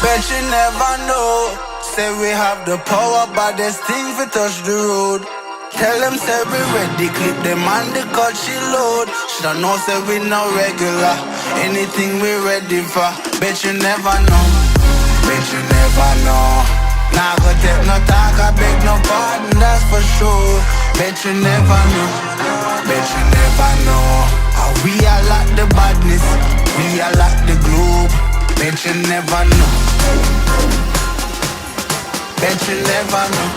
Bet you never know. Say we have the power, but there's things we touch the road. Tell them say we ready, clip them on the cut she load. Shoulda know say we no regular, anything we ready for. Bet you never know, bet you never know. Nah go take no talk, I beg no pardon, that's for sure. Bet you never know, bet you never know. How we are like the badness, we are like the globe. Bet you never know, bet you never know.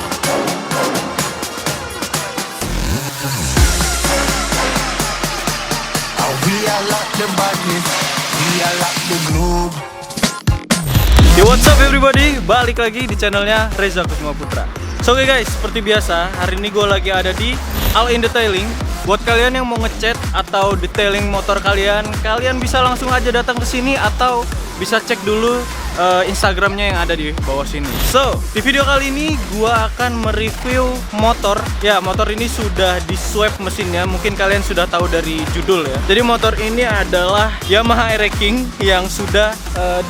We are like the badness, we are like the globe. Yo, what's up everybody, balik lagi di channelnya Reza Kusuma Putra. So oke guys, seperti biasa, hari ini gue lagi ada di All In Detailing. Buat kalian yang mau ngecat atau detailing motor kalian, kalian bisa langsung aja datang ke sini atau bisa cek dulu Instagramnya yang ada di bawah sini. So, di video kali ini gua akan mereview motor. Ya, motor ini sudah di swap mesinnya. Mungkin kalian sudah tahu dari judul ya. Jadi motor ini adalah Yamaha Aero King yang sudah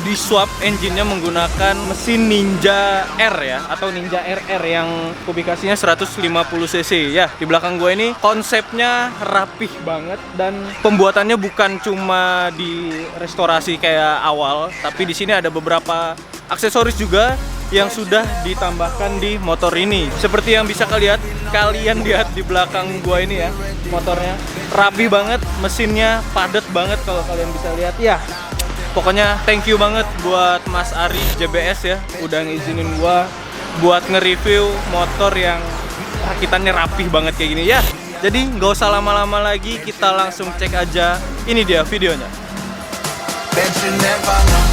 di swap engine-nya menggunakan mesin Ninja R ya, atau Ninja RR yang kubikasinya 150 cc. Ya, di belakang gue ini konsepnya rapih banget dan pembuatannya bukan cuma di restorasi kayak awal, tapi di sini ada beberapa aksesoris juga yang sudah ditambahkan di motor ini. Seperti yang bisa kalian lihat di belakang gua ini ya, motornya rapi banget, mesinnya padat banget kalau kalian bisa lihat ya. Pokoknya thank you banget buat Mas Ari JBS ya, udah ngizinin gua buat nge-review motor yang rakitannya rapih banget kayak gini ya. Jadi nggak usah lama-lama lagi, kita langsung cek aja. Ini dia videonya. Bet you never know.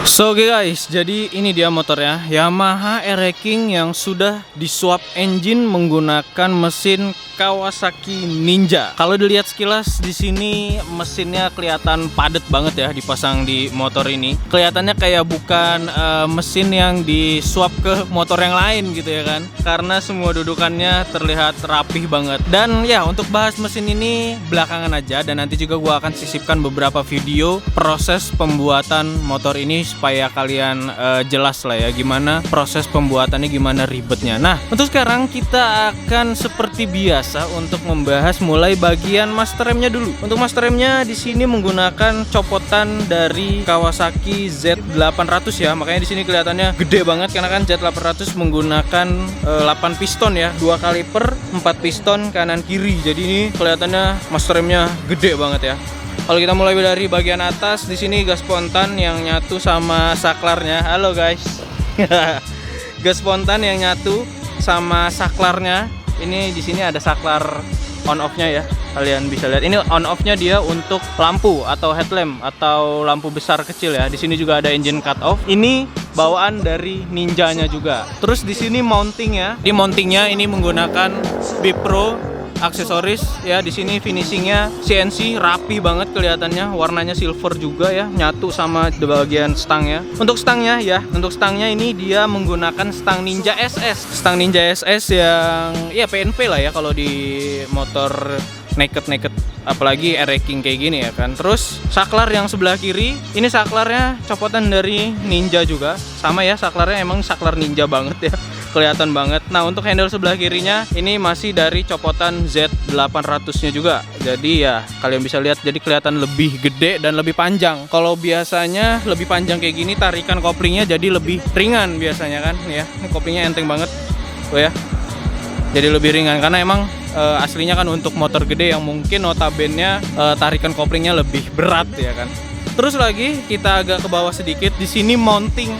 So oke guys, jadi ini dia motornya, Yamaha Aero King yang sudah di swap engine menggunakan mesin Kawasaki Ninja. Kalau dilihat sekilas di sini mesinnya kelihatan padat banget ya dipasang di motor ini. Kelihatannya kayak bukan mesin yang di swap ke motor yang lain gitu ya kan. Karena semua dudukannya terlihat rapih banget. Dan ya, untuk bahas mesin ini belakangan aja, dan nanti juga gua akan sisipkan beberapa video proses pembuatan motor ini supaya kalian jelas lah ya gimana proses pembuatannya, gimana ribetnya. Nah, untuk sekarang kita akan seperti biasa untuk membahas mulai bagian master remnya dulu. Untuk master remnya di sini menggunakan copotan dari Kawasaki Z800 ya. Makanya di sini kelihatannya gede banget karena kan Z800 menggunakan 8 piston ya, 2 kaliper, 4 piston kanan kiri. Jadi ini kelihatannya master remnya gede banget ya. Kalau kita mulai dari bagian atas, di sini gas spontan yang nyatu sama saklarnya. Halo guys. Gas spontan yang nyatu sama saklarnya. Ini di sini ada saklar on off-nya ya. Kalian bisa lihat. Ini on off-nya dia untuk lampu atau headlamp atau lampu besar kecil ya. Di sini juga ada engine cut off. Ini bawaan dari Ninja-nya juga. Terus di sini mounting-nya. Di mounting-nya ini menggunakan Bipro aksesoris ya. Di sini finishingnya CNC, rapi banget kelihatannya, warnanya silver juga ya, nyatu sama di bagian stangnya. Untuk stangnya ya, untuk stangnya ini dia menggunakan stang Ninja SS, stang Ninja SS yang ya PNP lah ya kalau di motor naked, apalagi Aero King kayak gini ya kan. Terus saklar yang sebelah kiri, ini saklarnya copotan dari Ninja juga, sama ya, saklarnya emang saklar Ninja banget ya, kelihatan banget. Nah, untuk handle sebelah kirinya ini masih dari copotan Z800-nya juga. Jadi ya kalian bisa lihat, jadi kelihatan lebih gede dan lebih panjang. Kalau biasanya lebih panjang kayak gini, tarikan koplingnya jadi lebih ringan biasanya kan ya. Ini koplingnya enteng banget tuh ya. Jadi lebih ringan karena emang aslinya kan untuk motor gede yang mungkin notabene tarikan koplingnya lebih berat ya kan. Terus lagi kita agak ke bawah sedikit, di sini mounting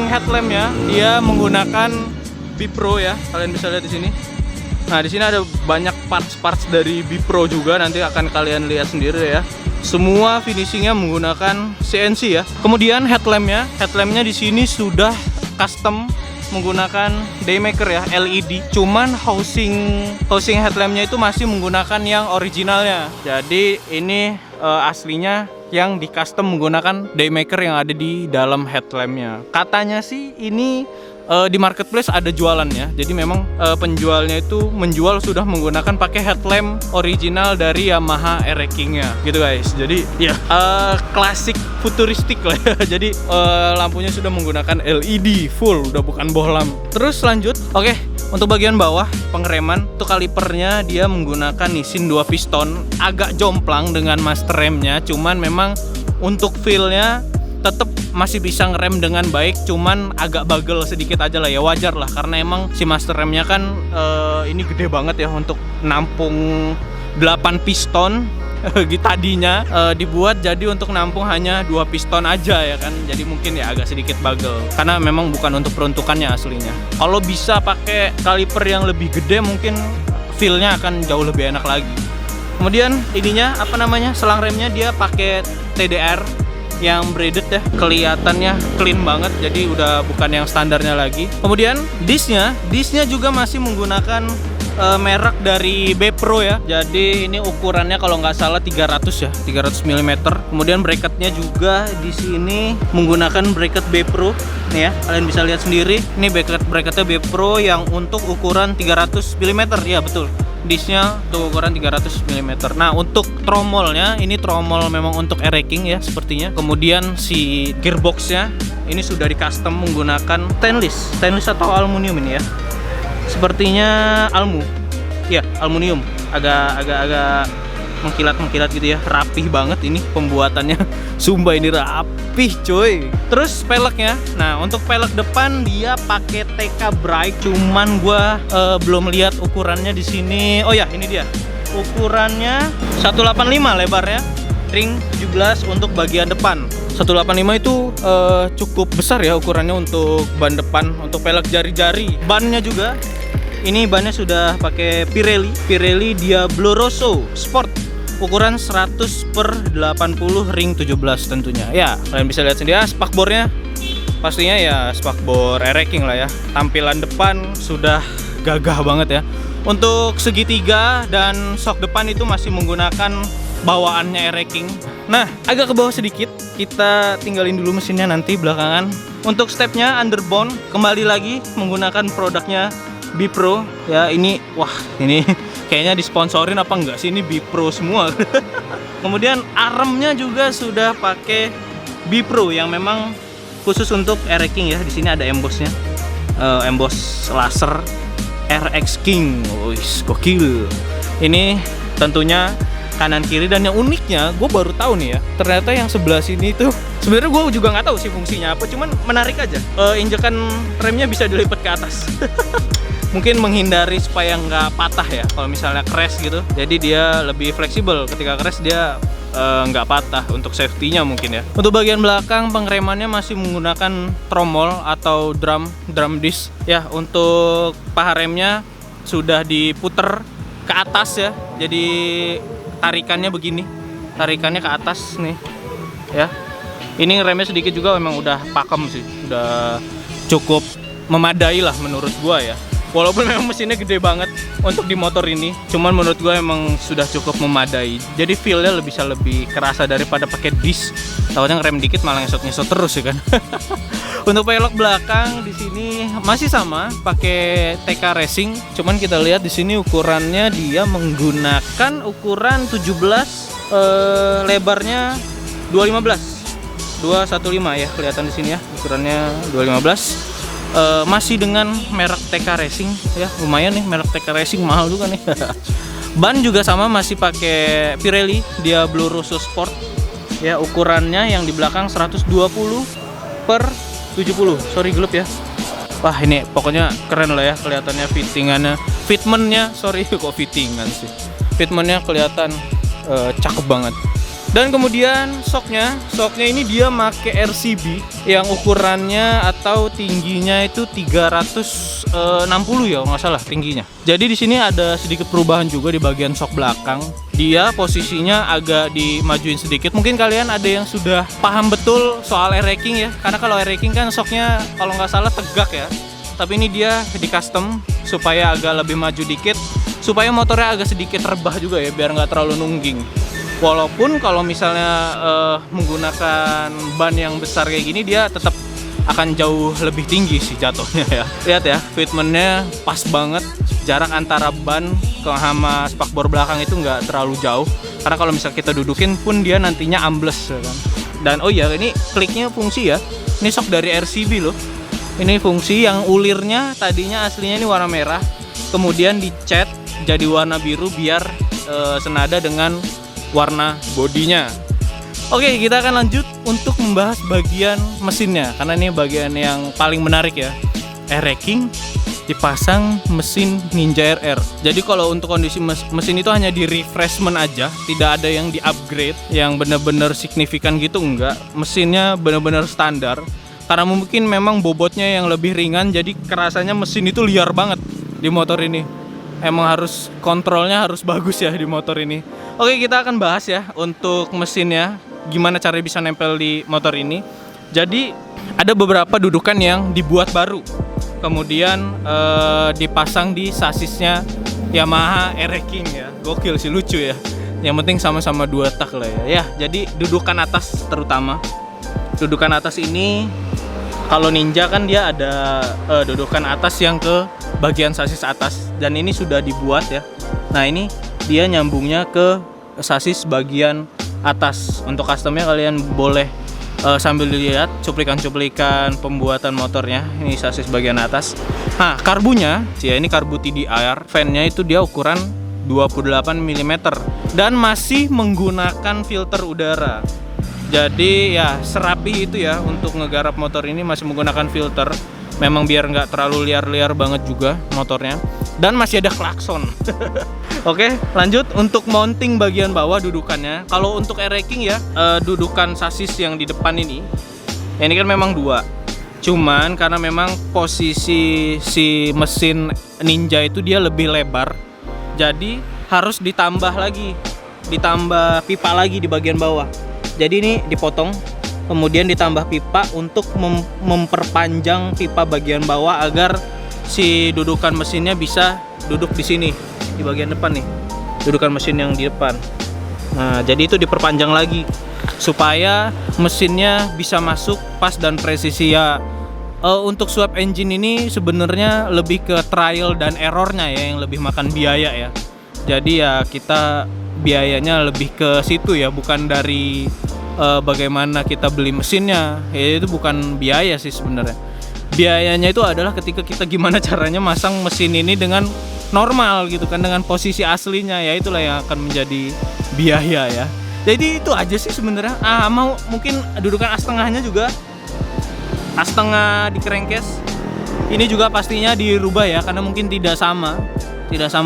headlampnya dia menggunakan Bipro ya, kalian bisa lihat di sini. Nah, di sini ada banyak parts dari Bipro juga, nanti akan kalian lihat sendiri ya. Semua finishingnya menggunakan CNC ya. Kemudian headlampnya di sini sudah custom menggunakan daymaker ya, LED. Cuman housing headlampnya itu masih menggunakan yang originalnya. Jadi ini aslinya yang di custom menggunakan daymaker yang ada di dalam headlampnya. Katanya sih ini di marketplace ada jualannya. Jadi memang penjualnya itu menjual sudah menggunakan pakai headlamp original dari Yamaha Air King-nya gitu guys. Jadi ya klasik futuristik lah ya. Jadi lampunya sudah menggunakan LED full, udah bukan bohlam. Terus lanjut, oke. Untuk bagian bawah pengereman, untuk kalipernya dia menggunakan Nissin 2 piston, agak jomplang dengan master remnya, cuman memang untuk feel-nya tetap masih bisa ngerem dengan baik, cuman agak bagel sedikit aja lah ya, wajar lah karena emang si master remnya kan ini gede banget ya untuk nampung 8 piston. Tadinya dibuat jadi untuk nampung hanya 2 piston aja ya kan, jadi mungkin ya agak sedikit bagel karena memang bukan untuk peruntukannya aslinya. Kalau bisa pakai kaliper yang lebih gede mungkin feel-nya akan jauh lebih enak lagi. Kemudian ininya apa namanya, selang remnya dia pakai TDR yang braided ya, kelihatannya clean banget, jadi udah bukan yang standarnya lagi. Kemudian disnya juga masih menggunakan merek dari B-Pro ya. Jadi ini ukurannya kalau nggak salah 300 ya, 300 mm. Kemudian bracketnya juga di sini menggunakan bracket B-Pro nih ya. Kalian bisa lihat sendiri. Ini bracketnya B-Pro yang untuk ukuran 300 mm ya, betul. Disnya untuk ukuran 300 mm. Nah, untuk tromolnya ini tromol memang untuk Air King ya sepertinya. Kemudian si gearboxnya ini sudah di custom menggunakan stainless atau aluminium ini ya. Sepertinya aluminium, agak mengkilat gitu ya, rapih banget ini pembuatannya. Sumpah ini rapih coy. Terus peleknya, nah untuk pelek depan dia pakai TK Bright, cuman gua belum lihat ukurannya di sini. Oh ya, ini dia ukurannya 185 lebarnya, ring 17 untuk bagian depan. 185 itu cukup besar ya ukurannya untuk ban depan. Untuk pelek jari-jari, bannya juga ini bannya sudah pakai Pirelli Diablo Rosso Sport, ukuran 100/80 ring 17 tentunya. Ya, kalian bisa lihat sendiri. Spakbornya pastinya ya spakbor Air King lah ya. Tampilan depan sudah gagah banget ya. Untuk segitiga dan shock depan itu masih menggunakan bawaannya Air King. Nah, agak ke bawah sedikit, kita tinggalin dulu mesinnya nanti belakangan. Untuk stepnya underbone kembali lagi menggunakan produknya B-Pro ya. Ini wah, ini kayaknya disponsorin apa enggak sih, ini B-Pro semua. Kemudian armnya juga sudah pakai B-Pro yang memang khusus untuk Air King ya. Di sini ada embossnya, emboss laser RX King. Wih, gokil. Ini tentunya kanan kiri, dan yang uniknya gue baru tahu nih ya, ternyata yang sebelah sini tuh sebenarnya gue juga nggak tahu sih fungsinya apa, cuman menarik aja. Injekan remnya bisa dilipat ke atas. Mungkin menghindari supaya nggak patah ya kalau misalnya crash gitu, jadi dia lebih fleksibel ketika crash, dia nggak patah untuk safety-nya mungkin ya. Untuk bagian belakang pengeremannya masih menggunakan tromol atau drum disc ya. Untuk paha remnya sudah diputer ke atas ya, jadi tarikannya begini, tarikannya ke atas nih ya. Ini remnya sedikit juga memang udah pakem sih, udah cukup memadai lah menurut gua ya. Walaupun memang mesinnya gede banget untuk di motor ini, cuman menurut gue emang sudah cukup memadai. Jadi feel-nya bisa lebih kerasa daripada pakai disc. Takutnya ngerem dikit malah ngesot-ngesot terus ya kan. Untuk pelek belakang di sini masih sama, pakai TK Racing. Cuman kita lihat di sini ukurannya dia menggunakan ukuran 17, lebarnya 215 ya, kelihatan di sini ya, ukurannya 215. Masih dengan merek TK Racing ya, lumayan nih, merek TK Racing mahal juga nih. Ban juga sama, masih pakai Pirelli Diablo Rosso Sport ya. Ukurannya yang di belakang 120/70, sorry gelap ya. Wah, ini pokoknya keren lah ya, kelihatannya fitmentnya kelihatan cakep banget. Dan kemudian shocknya ini dia make RCB yang ukurannya atau tingginya itu 360 ya kalau nggak salah tingginya. Jadi di sini ada sedikit perubahan juga di bagian shock belakang. Dia posisinya agak dimajuin sedikit. Mungkin kalian ada yang sudah paham betul soal Air King ya. Karena kalau Air King kan shocknya kalau nggak salah tegak ya. Tapi ini dia di custom supaya agak lebih maju dikit, supaya motornya agak sedikit rebah juga ya, biar nggak terlalu nungging. Walaupun kalau misalnya menggunakan ban yang besar kayak gini, dia tetap akan jauh lebih tinggi sih jatuhnya ya. Lihat ya, fitmentnya pas banget. Jarak antara ban ke sama spakbor belakang itu nggak terlalu jauh. Karena kalau misalnya kita dudukin pun dia nantinya ambles ya kan. Dan oh iya, ini kliknya fungsi ya. Ini sok dari RCB loh. Ini fungsi yang ulirnya tadinya aslinya ini warna merah, kemudian dicat jadi warna biru biar senada dengan warna bodinya. Oke, kita akan lanjut untuk membahas bagian mesinnya karena ini bagian yang paling menarik ya. Air-racking dipasang mesin Ninja RR. Jadi kalau untuk kondisi mesin itu hanya di refreshment aja, tidak ada yang di upgrade yang benar-benar signifikan gitu, enggak. Mesinnya benar-benar standar. Karena mungkin memang bobotnya yang lebih ringan, jadi kerasanya mesin itu liar banget di motor ini. Emang harus kontrolnya harus bagus ya di motor ini. Oke, kita akan bahas ya untuk mesinnya, gimana caranya bisa nempel di motor ini. Jadi ada beberapa dudukan yang dibuat baru, kemudian dipasang di sasisnya Yamaha Air-racking ya. Gokil sih, lucu ya. Yang penting sama-sama 2 tak lah ya. Ya, jadi dudukan atas terutama. Dudukan atas ini kalau Ninja kan dia ada dudukan atas yang ke bagian sasis atas, dan ini sudah dibuat ya. Nah, ini dia nyambungnya ke sasis bagian atas. Untuk customnya kalian boleh sambil dilihat cuplikan-cuplikan pembuatan motornya. Ini sasis bagian atas. Nah, karbunya, ya ini karbu TDR. Fan-nya itu dia ukuran 28 mm dan masih menggunakan filter udara. Jadi ya serapi itu ya untuk ngegarap motor ini, masih menggunakan filter. Memang biar nggak terlalu liar-liar banget juga motornya. Dan masih ada klakson. Oke, lanjut untuk mounting bagian bawah dudukannya. Kalau untuk Air-racking ya, dudukan sasis yang di depan ini kan memang 2. Cuman karena memang posisi si mesin Ninja itu dia lebih lebar, jadi harus ditambah pipa lagi di bagian bawah. Jadi ini dipotong, kemudian ditambah pipa untuk memperpanjang pipa bagian bawah agar si dudukan mesinnya bisa duduk di sini di bagian depan nih, dudukan mesin yang di depan. Nah, jadi itu diperpanjang lagi supaya mesinnya bisa masuk pas dan presisi ya. Untuk swap engine ini sebenarnya lebih ke trial dan errornya ya yang lebih makan biaya ya. Jadi ya kita biayanya lebih ke situ ya, bukan dari bagaimana kita beli mesinnya. Ya, itu bukan biaya sih sebenarnya. Biayanya itu adalah ketika kita gimana caranya masang mesin ini dengan normal gitu kan, dengan posisi aslinya, ya itulah yang akan menjadi biaya ya. Jadi itu aja sih sebenarnya. Mau mungkin dudukan as tengahnya juga, as tengah di crankcase ini juga pastinya dirubah ya, karena mungkin tidak sama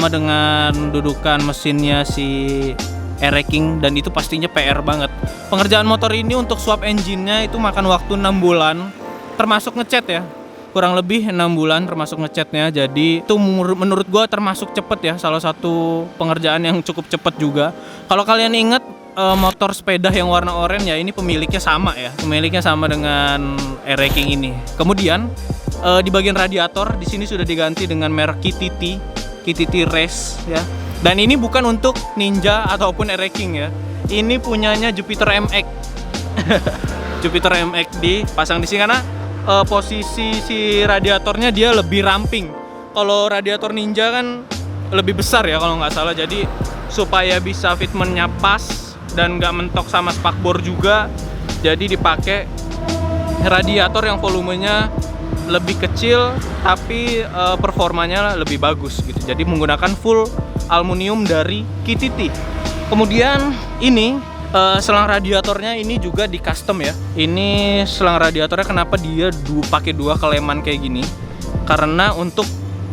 dengan dudukan mesinnya si Air-racking, dan itu pastinya PR banget. Pengerjaan motor ini untuk swap engine-nya itu makan waktu 6 bulan termasuk ngecat ya. Kurang lebih 6 bulan termasuk ngecatnya. Jadi itu menurut gue termasuk cepet ya, salah satu pengerjaan yang cukup cepet juga. Kalau kalian ingat motor sepeda yang warna oranye ya, ini pemiliknya sama ya. Pemiliknya sama dengan Air-racking ini. Kemudian di bagian radiator di sini sudah diganti dengan merek KTT Race ya. Dan ini bukan untuk Ninja ataupun Air-racking ya. Ini punyanya Jupiter MX. Jupiter MX dipasang di sini karena posisi si radiatornya dia lebih ramping. Kalau radiator Ninja kan lebih besar ya kalau nggak salah. Jadi supaya bisa fitmentnya pas dan nggak mentok sama spakbor juga, jadi dipakai radiator yang volumenya lebih kecil tapi performanya lebih bagus gitu. Jadi menggunakan full aluminium dari KTT. Kemudian ini selang radiatornya ini juga di custom ya. Ini selang radiatornya kenapa dia pakai 2 keleman kayak gini? Karena untuk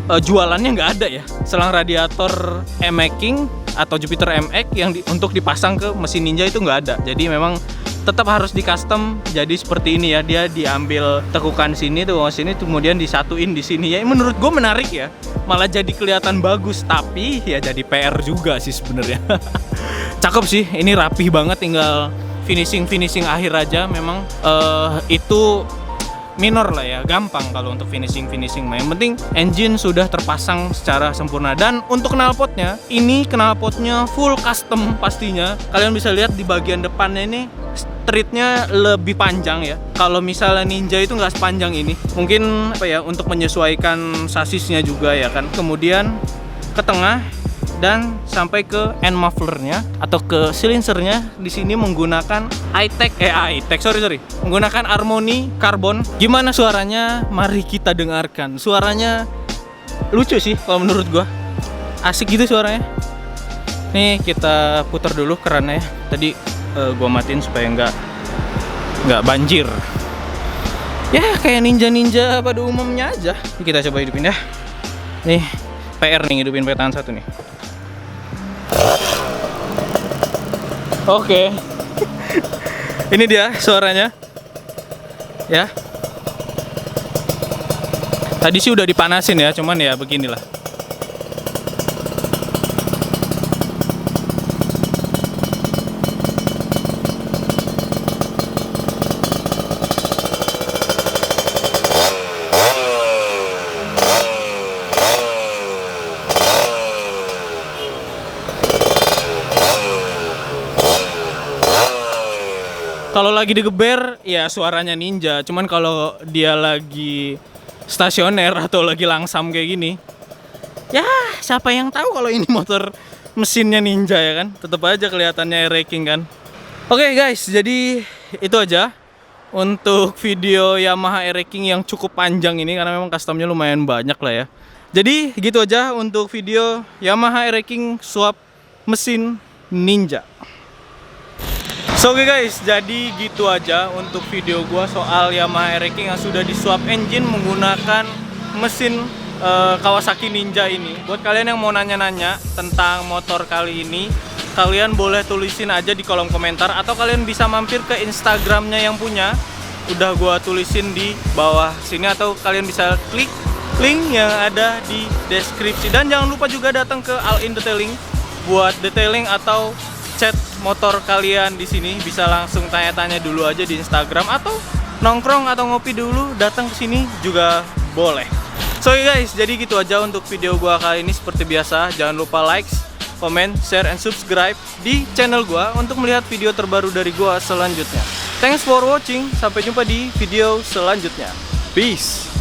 jualannya nggak ada ya selang radiator M-King atau Jupiter MX yang untuk dipasang ke mesin Ninja itu nggak ada. Jadi memang tetap harus di custom jadi seperti ini ya. Dia diambil tekukan sini tuh sini, kemudian disatuin di sini ya. Menurut gue menarik ya, malah jadi kelihatan bagus, tapi ya jadi PR juga sih sebenarnya. Cakep sih, ini rapih banget, tinggal finishing akhir aja. Memang itu minor lah ya, gampang kalau untuk finishing mah. Yang penting engine sudah terpasang secara sempurna. Dan untuk knalpotnya, ini knalpotnya full custom pastinya. Kalian bisa lihat di bagian depannya ini streetnya lebih panjang ya. Kalau misalnya Ninja itu nggak sepanjang ini, mungkin apa ya, untuk menyesuaikan sasisnya juga ya kan. Kemudian ke tengah dan sampai ke end mufflernya atau ke silencernya di sini menggunakan menggunakan Harmony Carbon. Gimana suaranya? Mari kita dengarkan. Suaranya lucu sih kalau menurut gua, asik gitu suaranya. Nih kita putar dulu kerannya ya. Tadi gua matiin supaya nggak banjir. Ya kayak ninja pada umumnya aja. Kita coba hidupin ya. Nih PR nih, hidupin pakai tangan satu nih. Oke. Ini dia suaranya. Ya. Tadi sih udah dipanasin ya, cuman ya beginilah. Kalau lagi digeber ya suaranya Ninja, cuman kalau dia lagi stasioner atau lagi langsam kayak gini, ya siapa yang tahu kalau ini motor mesinnya Ninja ya kan? Tetap aja kelihatannya racing kan. Oke guys, jadi itu aja untuk video Yamaha racing yang cukup panjang ini karena memang customnya lumayan banyak lah ya. Jadi gitu aja untuk video Yamaha racing swap mesin Ninja. So oke guys, jadi gitu aja untuk video gua soal Yamaha racing yang sudah disuap engine menggunakan mesin Kawasaki Ninja ini. Buat kalian yang mau nanya-nanya tentang motor kali ini, kalian boleh tulisin aja di kolom komentar atau kalian bisa mampir ke Instagramnya yang punya. Udah gua tulisin di bawah sini atau kalian bisa klik link yang ada di deskripsi. Dan jangan lupa juga datang ke All In Detailing buat detailing atau chat motor kalian di sini. Bisa langsung tanya-tanya dulu aja di Instagram atau nongkrong atau ngopi dulu, datang ke sini juga boleh. So guys, jadi gitu aja untuk video gua kali ini. Seperti biasa, jangan lupa like, comment, share, and subscribe di channel gua untuk melihat video terbaru dari gua selanjutnya. Thanks for watching, sampai jumpa di video selanjutnya. Peace.